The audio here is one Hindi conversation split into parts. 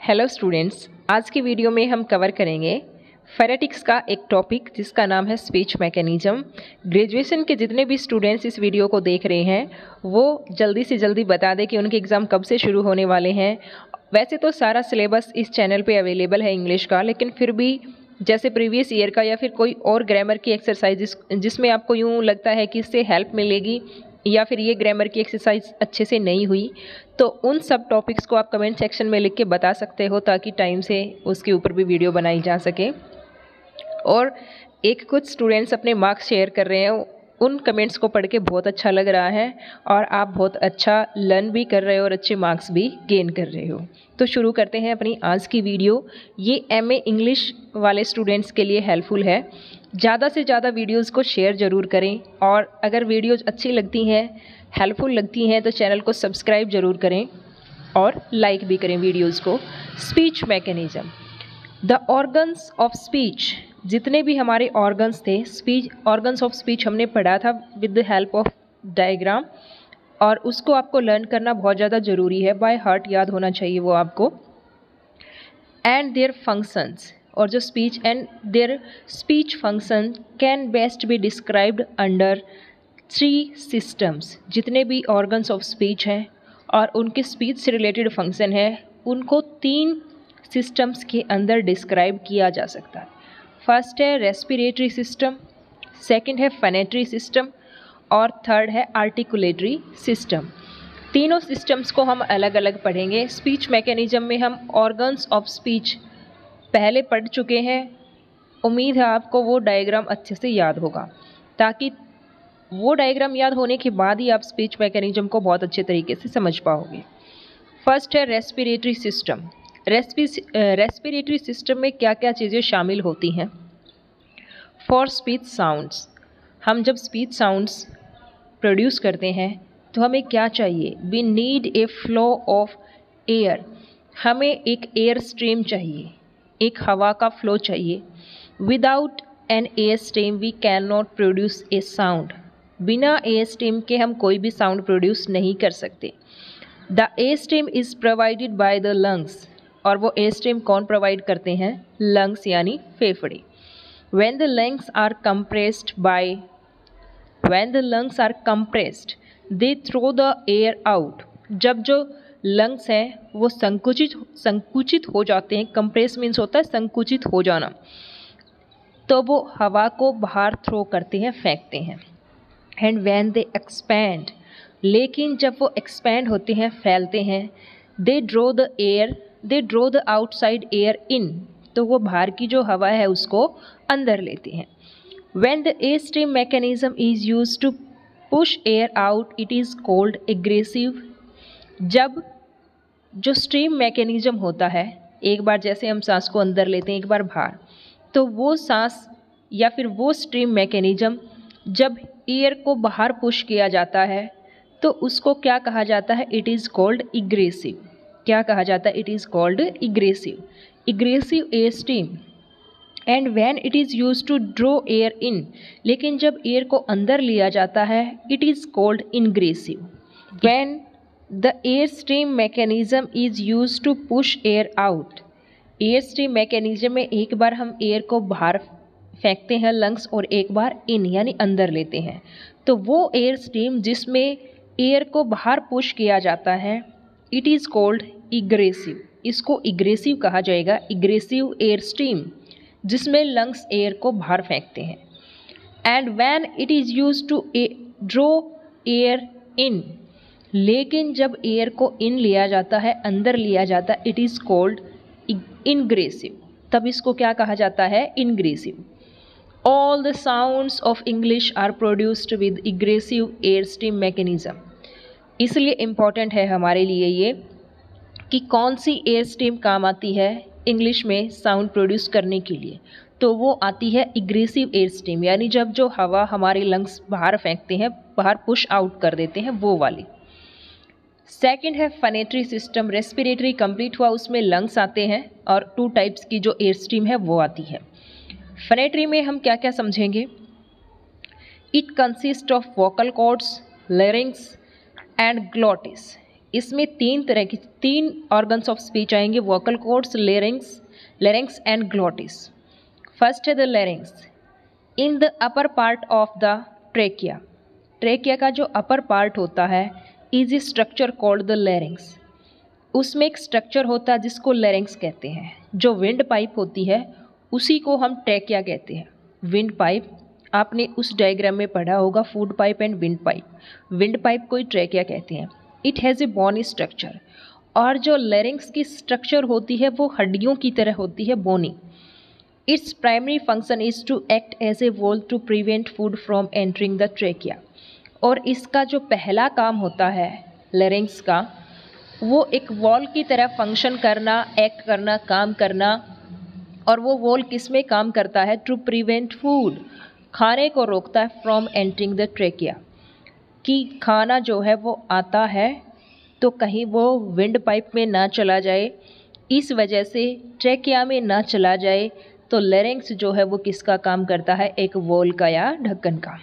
हेलो स्टूडेंट्स, आज की वीडियो में हम कवर करेंगे फोनेटिक्स का एक टॉपिक जिसका नाम है स्पीच मैकेनिज्म। ग्रेजुएशन के जितने भी स्टूडेंट्स इस वीडियो को देख रहे हैं वो जल्दी से जल्दी बता दें कि उनके एग्ज़ाम कब से शुरू होने वाले हैं। वैसे तो सारा सिलेबस इस चैनल पे अवेलेबल है इंग्लिश का, लेकिन फिर भी जैसे प्रीवियस ईयर का या फिर कोई और ग्रामर की एक्सरसाइज जिसमें आपको यूँ लगता है कि इससे हेल्प मिलेगी या फिर ये ग्रामर की एक्सरसाइज अच्छे से नहीं हुई, तो उन सब टॉपिक्स को आप कमेंट सेक्शन में लिख के बता सकते हो ताकि टाइम से उसके ऊपर भी वीडियो बनाई जा सके। और कुछ स्टूडेंट्स अपने मार्क्स शेयर कर रहे हैं, उन कमेंट्स को पढ़ के बहुत अच्छा लग रहा है और आप बहुत अच्छा लर्न भी कर रहे हो और अच्छे मार्क्स भी गेन कर रहे हो। तो शुरू करते हैं अपनी आज की वीडियो। ये एमए इंग्लिश वाले स्टूडेंट्स के लिए हेल्पफुल है। ज़्यादा से ज़्यादा वीडियोज़ को शेयर ज़रूर करें और अगर वीडियोज़ अच्छी लगती हैं, हेल्पफुल लगती हैं तो चैनल को सब्सक्राइब ज़रूर करें और लाइक भी करें वीडियोज़ को। Speech mechanism, the organs of speech, जितने भी हमारे ऑर्गन्स थे, स्पीच ऑर्गन्स ऑफ स्पीच हमने पढ़ा था with the help of diagram, और उसको आपको लर्न करना बहुत ज़्यादा ज़रूरी है, बाय हार्ट याद होना चाहिए वो आपको। एंड देयर फंक्शंस, और जो speech and there speech function can best be described under 3 systems. जितने भी ऑर्गन्स ऑफ स्पीच हैं और उनके स्पीच से रिलेटेड फंक्शन है उनको 3 सिस्टम्स के अंदर डिस्क्राइब किया जा सकता है। फर्स्ट है रेस्पिरेटरी सिस्टम, सेकंड है फोनेटरी सिस्टम और थर्ड है आर्टिकुलेटरी सिस्टम। तीनों सिस्टम्स को हम अलग अलग पढ़ेंगे। स्पीच मैकेनिज्म में हम ऑर्गन्स ऑफ स्पीच पहले पढ़ चुके हैं। उम्मीद है आपको वो डायग्राम अच्छे से याद होगा, ताकि वो डायग्राम याद होने के बाद ही आप स्पीच मैकेनिज्म को बहुत अच्छे तरीके से समझ पाओगे। फर्स्ट है रेस्पिरेटरी सिस्टम। रेस्पिरेटरी सिस्टम में क्या क्या चीज़ें शामिल होती हैं? फॉर स्पीच साउंड्स, हम जब स्पीच साउंड्स प्रोड्यूस करते हैं तो हमें क्या चाहिए? We need a flow of air, हमें एक एयर स्ट्रीम चाहिए, एक हवा का फ्लो चाहिए। Without an air stream we can not produce a sound, बिना एयर स्ट्रीम के हम कोई भी साउंड प्रोड्यूस नहीं कर सकते। The air stream is provided by the lungs, और वो एयर स्ट्रीम कौन प्रोवाइड करते हैं? लंग्स यानी फेफड़े। When the lungs are compressed, they throw the air out. जब जो लंग्स हैं वो संकुचित हो जाते हैं, कंप्रेस मीन्स होता है संकुचित हो जाना, तो वो हवा को बाहर थ्रो करते हैं, फेंकते हैं। एंड when they expand, लेकिन जब वो एक्सपैंड होते हैं, फैलते हैं, they draw the outside air in, तो वो बाहर की जो हवा है उसको अंदर लेते हैं। When the air stream mechanism is used to push air out, it is called aggressive. जब जो स्ट्रीम मैकेनिज्म होता है, एक बार जैसे हम सांस को अंदर लेते हैं, एक बार बाहर, तो वो सांस या फिर वो स्ट्रीम मैकेनिज्म जब एयर को बाहर पुश किया जाता है तो उसको क्या कहा जाता है? It is called egressive. क्या कहा जाता है? It is called egressive, egressive air stream. And when it is used to draw air in, लेकिन जब एयर को अंदर लिया जाता है, it is called ingressive. When the air stream mechanism is used to push air out, air stream mechanism में एक बार हम एयर को बाहर फेंकते हैं लंग्स और एक बार इन यानी अंदर लेते हैं, तो वो एयर स्ट्रीम जिसमें एयर को बाहर पुश किया जाता है, इट इज़ कॉल्ड इग्रेसिव। इसको इग्रेसिव कहा जाएगा, इग्रेसिव एयर स्ट्रीम, जिसमें लंग्स एयर को बाहर फेंकते हैं। And when it is used to draw air in, लेकिन जब एयर को इन लिया जाता है, अंदर लिया जाता है, इट इज़ कॉल्ड इनग्रेसिव। तब इसको क्या कहा जाता है? Ingressive. All the sounds of English are produced with egressive air stream mechanism. इसलिए इम्पॉर्टेंट है हमारे लिए ये कि कौन सी एयर स्ट्रीम काम आती है इंग्लिश में साउंड प्रोड्यूस करने के लिए, तो वो आती है इग्रेसिव एयर स्ट्रीम, यानी जब जो हवा हमारे लंग्स बाहर फेंकते हैं, बाहर पुश आउट कर देते हैं, वो वाली। सेकंड है फोनेटरी सिस्टम। रेस्पिरेटरी कंप्लीट हुआ, उसमें लंग्स आते हैं और 2 टाइप्स की जो एयर स्ट्रीम है वो आती है। फोनेटरी में हम क्या क्या समझेंगे? It consist of vocal cords, larynx and glottis. इसमें तीन ऑर्गन्स ऑफ स्पीच आएंगे, vocal cords, larynx and glottis. First है the larynx. In the upper part of the trachea, trachea का जो अपर पार्ट होता है is a structure called the larynx. उसमें एक स्ट्रक्चर होता है जिसको लेरिंग्स कहते हैं। जो विंड पाइप होती है उसी को हम ट्रेकिया कहते हैं। विंड पाइप आपने उस डायग्राम में पढ़ा होगा, food pipe and wind pipe. Wind pipe को ही ट्रेकिया कहते हैं। It has a bony structure, और जो लेरिंग्स की स्ट्रक्चर होती है वो हड्डियों की तरह होती है, bony. Its primary function is to act as a wall to prevent food from entering the trachea. और इसका जो पहला काम होता है लेरिंग्स का, वो एक वॉल की तरह फंक्शन करना, एक्ट करना, काम करना। और वो वॉल किस में काम करता है? टू प्रिवेंट फूड, खाने को रोकता है, फ्रॉम एंटरिंग द ट्रेकिया, कि खाना जो है वो आता है तो कहीं वो विंड पाइप में ना चला जाए, इस वजह से ट्रेकिया में ना चला जाए। तो लेरिंग्स जो है वो किसका काम करता है? एक वॉल का या ढक्कन का।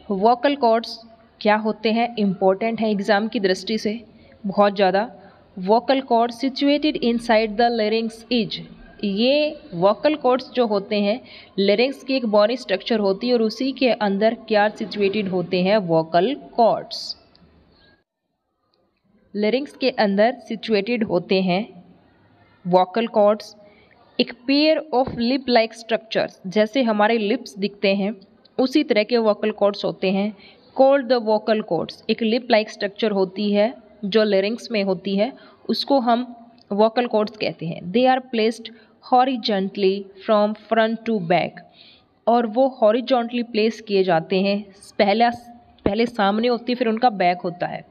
वोकल कॉर्ड्स क्या होते हैं? इम्पोर्टेंट है एग्जाम की दृष्टि से बहुत ज़्यादा। Vocal cord situated inside the larynx is, ये वोकल कॉर्ड्स जो होते हैं लेरिंग्स की एक बॉडी स्ट्रक्चर होती है और उसी के अंदर क्या सिचुएटेड होते हैं? Vocal cords. लेरिंग्स के अंदर सिचुएटेड होते हैं वोकल कॉर्ड्स। एक pair of lip like structures, जैसे हमारे लिप्स दिखते हैं उसी तरह के वोकल कॉर्ड्स होते हैं, कॉल्ड द वोकल कॉर्ड्स। एक लिप लाइक स्ट्रक्चर होती है जो लेरिंग्स में होती है, उसको हम वोकल कॉर्ड्स कहते हैं। They are placed horizontally from front to back, और वो हॉरिजॉन्टली प्लेस किए जाते हैं। पहले सामने होती है, फिर उनका बैक होता है।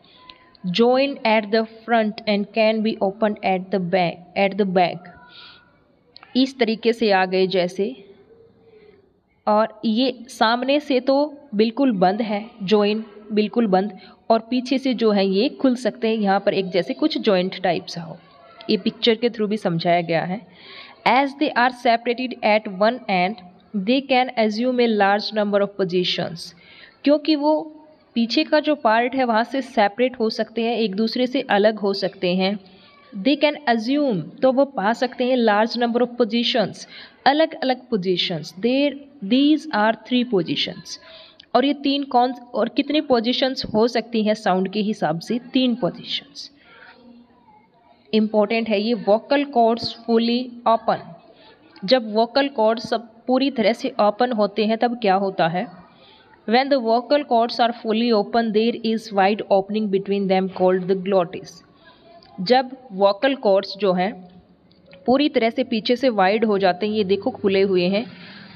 joined at the front and can be opened at the back, इस तरीके से आ गए जैसे। और ये सामने से तो बिल्कुल बंद है, join बिल्कुल बंद, और पीछे से जो है ये खुल सकते हैं, यहाँ पर एक जैसे कुछ जॉइंट टाइप सा हो। ये पिक्चर के थ्रू भी समझाया गया है। As they are separated at one end they can assume a large number of positions, क्योंकि वो पीछे का जो पार्ट है वहाँ से सेपरेट हो सकते हैं, एक दूसरे से अलग हो सकते हैं। दे कैन अज्यूम, तो वो पा सकते हैं लार्ज नंबर ऑफ पोजिशंस, अलग अलग पोजिशंस। दीज आर 3 पोजिशंस, और ये कितनी पोजिशंस हो सकती हैं साउंड के हिसाब से? 3 पोजिशंस। इम्पोर्टेंट है ये। वोकल कॉर्ड्स फुली ओपन, जब वोकल कॉर्ड्स सब पूरी तरह से ओपन होते हैं तब क्या होता है? When the vocal cords are fully open, there is wide opening between them called the glottis. जब vocal cords जो हैं पूरी तरह से पीछे से वाइड हो जाते हैं, ये देखो खुले हुए हैं,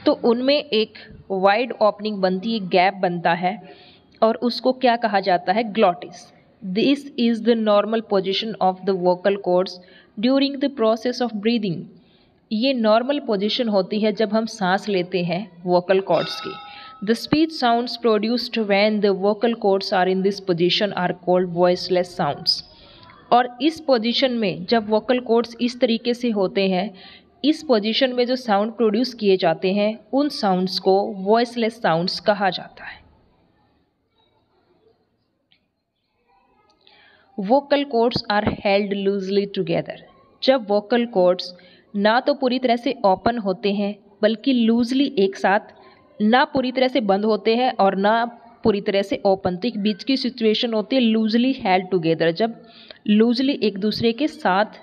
तो उनमें एक वाइड ओपनिंग बनती है, गैप बनता है, और उसको क्या कहा जाता है? Glottis. This is the normal position of the vocal chords during the process of breathing. ये नॉर्मल पोजिशन होती है जब हम सांस लेते हैं वोकल कॉर्ड्स की। The speech sounds produced when the vocal cords are in this position are called voiceless sounds. और इस पोजीशन में जब वोकल कॉर्ड्स इस तरीके से होते हैं, इस पोजीशन में जो साउंड प्रोड्यूस किए जाते हैं उन साउंड्स को वॉइसलेस साउंड्स कहा जाता है। Vocal cords are held loosely together, जब वोकल कॉर्ड्स ना तो पूरी तरह से ओपन होते हैं बल्कि लूजली एक साथ, ना पूरी तरह से बंद होते हैं और ना पूरी तरह से ओपन, तो एक बीच की सिचुएशन होती है लूजली हेल्ड टुगेदर, जब लूजली एक दूसरे के साथ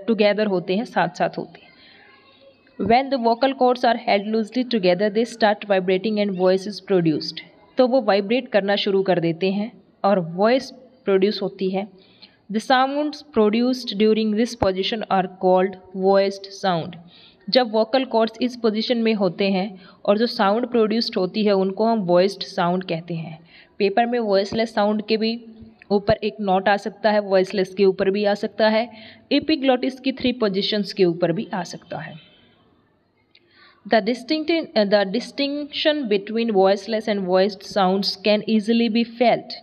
टुगेदर होते हैं, साथ साथ होते हैं। When the vocal cords are held loosely together they start vibrating and voice is produced, तो वो वाइब्रेट करना शुरू कर देते हैं और वॉइस प्रोड्यूस होती है। The sounds produced during this position are called voiced sound. जब वोकल कॉर्ड्स इस पोजीशन में होते हैं और जो साउंड प्रोड्यूस्ड होती है उनको हम वॉइस्ड साउंड कहते हैं। पेपर में वॉइसलेस साउंड के भी ऊपर एक नोट आ सकता है, वॉइसलेस के ऊपर भी आ सकता है, एपिग्लॉटिस की 3 पोजीशंस के ऊपर भी आ सकता है। The distinction between voiceless and voiced sounds can easily be felt,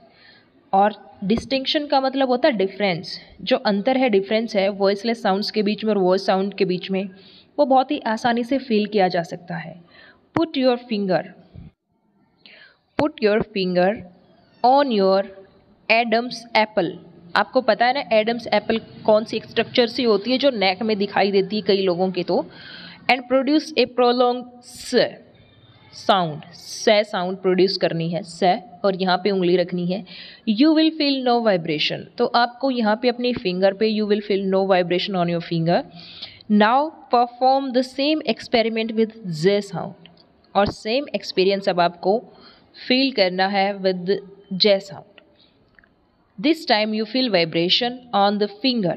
और डिस्टिंक्शन का मतलब होता है डिफरेंस, जो अंतर है, डिफरेंस है वॉइसलेस साउंड्स के बीच में और वॉइस साउंड के बीच में, वो बहुत ही आसानी से फील किया जा सकता है। Put your finger on your Adam's apple, आपको पता है ना एडम्स एप्पल कौन सी स्ट्रक्चर सी होती है जो नेक में दिखाई देती है कई लोगों के तो। And produce a prolong sound produce करनी है स, और यहाँ पे उंगली रखनी है। You will feel no vibration, तो आपको यहाँ पे अपनी फिंगर पे you will feel no vibration on your finger. Now perform the same experiment with z sound, और सेम एक्सपीरियंस अब आपको फील करना है with z sound. This time you feel vibration on the finger.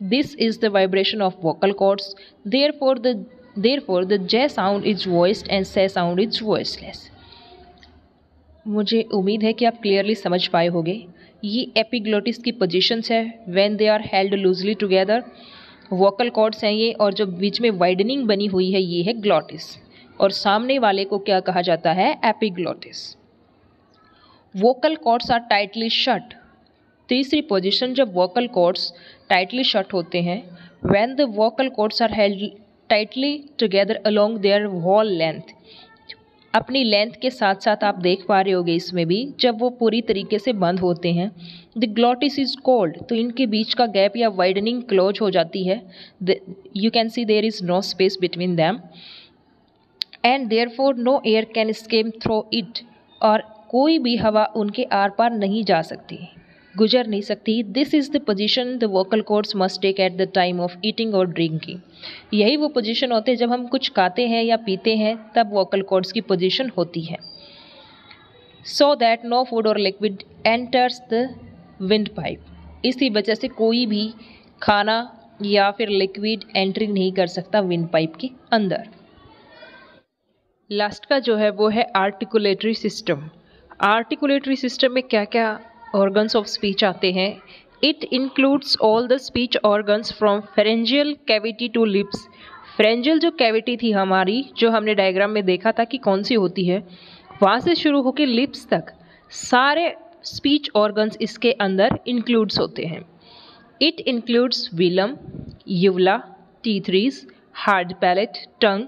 This is the vibration of vocal cords. Therefore the j sound is voiced and s sound is voiceless. मुझे उम्मीद है कि आप क्लियरली समझ पाए होंगे। ये एपिग्लोटिस की पोजीशंस है when they are held loosely together. Vocal cords हैं ये, और जो बीच में वाइडनिंग बनी हुई है ये है ग्लॉटिस, और सामने वाले को क्या कहा जाता है? Epiglottis. Vocal cords are tightly shut. तीसरी पोजीशन जब वोकल कॉर्ड्स टाइटली शट होते हैं, when the vocal cords are held tightly together along their whole length, अपनी लेंथ के साथ साथ आप देख पा रहे होगे इसमें भी जब वो पूरी तरीके से बंद होते हैं, द ग्लॉटिस इज कोल्ड, तो इनके बीच का गैप या वाइडनिंग क्लोज हो जाती है। You can see there is no space between them and therefore no air can escape through it, और कोई भी हवा उनके आर पार नहीं जा सकती, गुजर नहीं सकती। This is the position the vocal cords must take at the time of eating और ड्रिंकिंग। यही वो पोजीशन होते हैं जब हम कुछ खाते हैं या पीते हैं, तब वोकल कॉर्ड्स की पोजीशन होती है। सो दैट नो फूड और liquid enters the wind pipe, इसी वजह से कोई भी खाना या फिर लिक्विड एंट्री नहीं कर सकता विंड पाइप के अंदर। लास्ट का जो है वो है आर्टिकुलेटरी सिस्टम। आर्टिकुलेटरी सिस्टम में क्या क्या ऑर्गन्स ऑफ स्पीच आते हैं? It includes all the speech organs from pharyngeal cavity to lips. Pharyngeal जो कैविटी थी हमारी, जो हमने डायग्राम में देखा था कि कौन सी होती है, वहाँ से शुरू होकर लिप्स तक सारे स्पीच ऑर्गन्स इसके अंदर इंक्लूड्स होते हैं। It includes velum, uvula, teeth ridge, hard palate, tongue,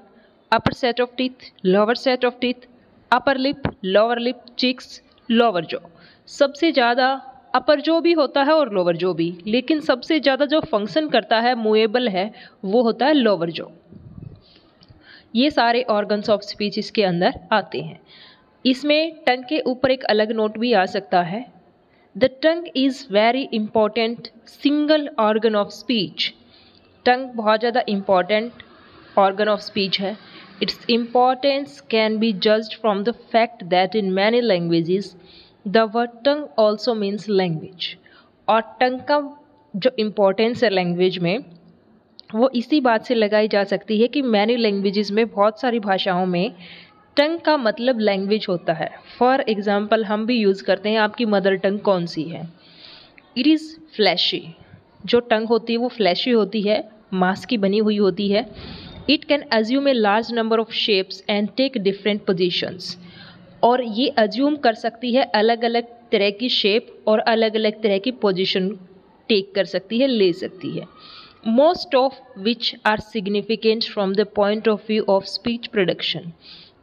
upper set of teeth, lower set of teeth, upper lip, lower lip, cheeks, lower jaw. सबसे ज़्यादा अपर जो भी होता है और लोअर जो भी, लेकिन सबसे ज़्यादा जो फंक्शन करता है, मूवेबल है, वो होता है लोअर जो। ये सारे ऑर्गन्स ऑफ स्पीच इसके अंदर आते हैं। इसमें टंग के ऊपर एक अलग नोट भी आ सकता है। The tongue is very important single organ of speech. Tongue बहुत ज़्यादा इम्पॉर्टेंट ऑर्गन ऑफ स्पीच है। Its importance can be judged from the fact that in many languages the word tongue also means language. और टंग का जो इम्पोर्टेंस है लैंग्वेज में, वो इसी बात से लगाई जा सकती है कि मैनी लैंग्वेजेस में, बहुत सारी भाषाओं में टंग का मतलब लैंग्वेज होता है। फॉर एग्जाम्पल हम भी यूज़ करते हैं, आपकी मदर टंग कौन सी है? It is fleshy. जो टंग होती है वो फ्लैशी होती है, मांस की बनी हुई होती है। It can assume a large number of shapes and take different positions, और ये अज्यूम कर सकती है अलग अलग तरह की शेप और अलग अलग तरह की पोजीशन टेक कर सकती है, ले सकती है। Most of which are significant from the point of view of speech production.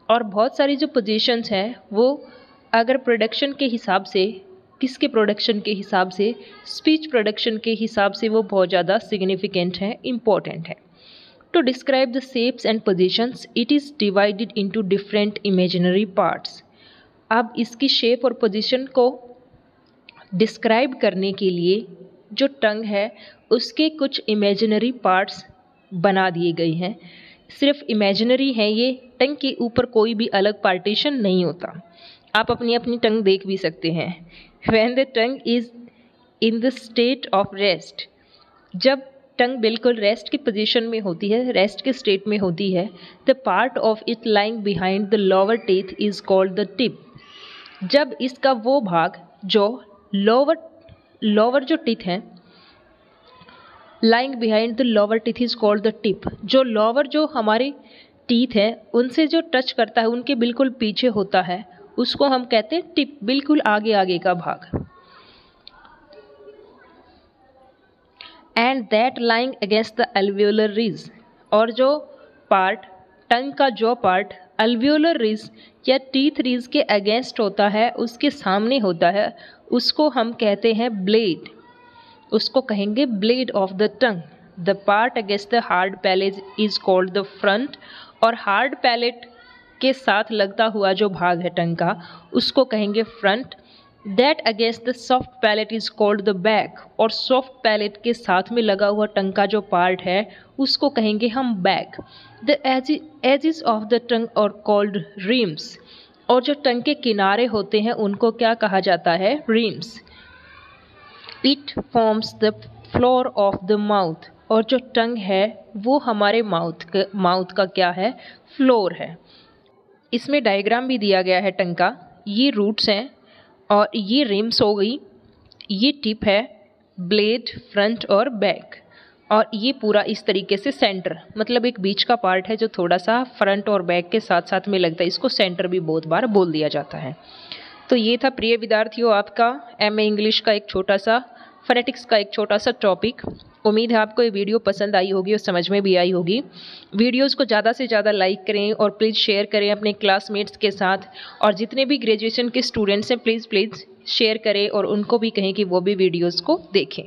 और बहुत सारी जो पोजीशंस हैं वो अगर प्रोडक्शन के हिसाब से, किसके प्रोडक्शन के हिसाब से? स्पीच प्रोडक्शन के हिसाब से वो बहुत ज़्यादा सिग्निफिकेंट है, इम्पॉर्टेंट है। To describe the shapes and positions it is divided into different imaginary parts. अब इसकी शेप और पोजीशन को डिस्क्राइब करने के लिए जो टंग है उसके कुछ इमेजिनरी पार्ट्स बना दिए गए हैं। सिर्फ इमेजिनरी है ये, टंग के ऊपर कोई भी अलग पार्टीशन नहीं होता। आप अपनी अपनी टंग देख भी सकते हैं। When the tongue is in the state of rest, जब टंग बिल्कुल रेस्ट की पोजीशन में होती है, रेस्ट के स्टेट में होती है, the part of it lying behind the lower teeth is called the tip. जब इसका वो भाग जो लोअर जो टीथ है, lying behind the lower teeth is called the tip. जो लोअर जो हमारे टीथ है उनसे जो टच करता है, उनके बिल्कुल पीछे होता है, उसको हम कहते हैं टिप, बिल्कुल आगे आगे का भाग। And that lying against the alveolar ridge, और जो पार्ट टंग का जो पार्ट अल्वियोलर रिज या टीथ रिज के अगेंस्ट होता है, उसके सामने होता है, उसको हम कहते हैं ब्लेड, उसको कहेंगे blade of the tongue. The part against the hard palate is called the front, और हार्ड पैलेट के साथ लगता हुआ जो भाग है टंग का उसको कहेंगे front. That against the soft palate is called the back, और सॉफ्ट पैलेट के साथ में लगा हुआ टंग का जो पार्ट है उसको कहेंगे हम back. The edges of the tongue are called RIMS, और जो टंग के किनारे होते हैं उनको क्या कहा जाता है? RIMS. It forms the floor of the mouth, और जो टंग है वो हमारे माउथ का क्या है? फ्लोर है। इसमें डायग्राम भी दिया गया है टंग का। ये रूट्स हैं और ये रिम्स हो गई, ये टिप है, ब्लेड फ्रंट और बैक, और ये पूरा इस तरीके से सेंटर, मतलब एक बीच का पार्ट है जो थोड़ा सा फ्रंट और बैक के साथ साथ में लगता है, इसको सेंटर भी बहुत बार बोल दिया जाता है। तो ये था प्रिय विद्यार्थियों आपका एमए इंग्लिश का एक छोटा सा फोनेटिक्स का एक छोटा सा टॉपिक। उम्मीद है आपको ये वीडियो पसंद आई होगी और समझ में भी आई होगी। वीडियोस को ज़्यादा से ज़्यादा लाइक करें और प्लीज़ शेयर करें अपने क्लासमेट्स के साथ, और जितने भी ग्रेजुएशन के स्टूडेंट्स हैं प्लीज़ शेयर करें और उनको भी कहें कि वो भी वीडियोस को देखें।